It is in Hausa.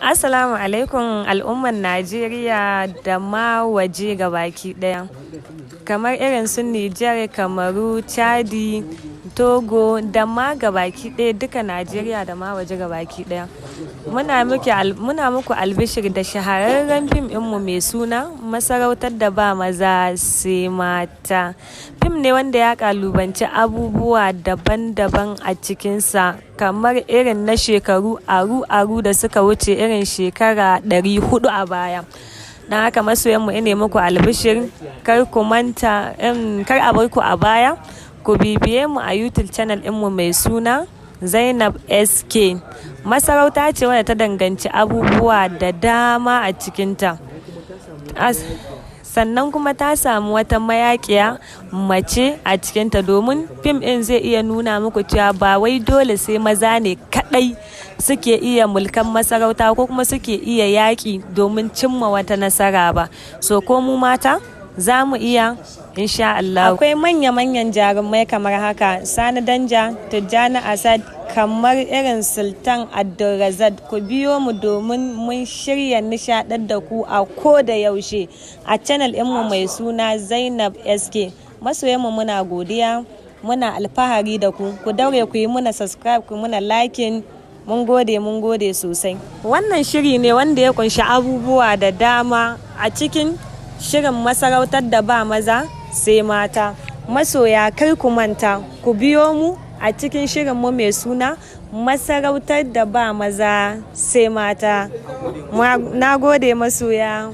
Assalamu alaikum al'ummar Najeriya da ma waje gabaki ɗaya. Kamar irin su Nijar, Kamaru, Chadi, Togo da ma gabaki ɗaya duka Najeriya da ma waje gabaki ɗaya. Muna muku albishir da shahararren fim ɗinmu mai suna Masarautar da ba maza sai mata. Fim ne wanda ya ƙalubanci abubuwa daban-daban a cikinsa kamar irin na shekaru aru-aru da suka wuce irin shekara 400 a baya. Don haka masoyanmu ine muku albishir kar ku manta kar a bar ku a baya. Ku bibiye mu a YouTube channel ɗinmu mai suna Zainab SK. Masarauta ce wadda ta danganci abubuwa da dama a cikinta. Sannan kuma ta samu wata mayaƙiya mace a cikinta domin fim ɗin zai iya nuna muku cewa ba wai dole sai maza ne kaɗai suke iya mulkan masarauta ko kuma suke iya yaƙi domin cimma wata nasara ba. So ko mu mata za mu iya insha Allah. Akwai manya-manyan jarumai kamar haka Sani Danja, Tijjani Asad, kamar irin Sultan Abdulrazak. Ku biyo mu domin mun shirya nishaɗar da ku a ko da yaushe a channel ɗinmu mai suna Zainab SK. Masoyanmu muna godiya, muna alfahari da ku. Ku daure ku yi muna subscribe, ku muna liking. Mun gode sosai. Wannan shiri ne wanda ya kunshi abubuwa da dama a cikin shirin Masarautar da ba maza sai mata. Masoya kar ku manta, ku biyo mu a cikin shirinmu mai suna Masarautar da ba maza sai mata. Na gode masoya.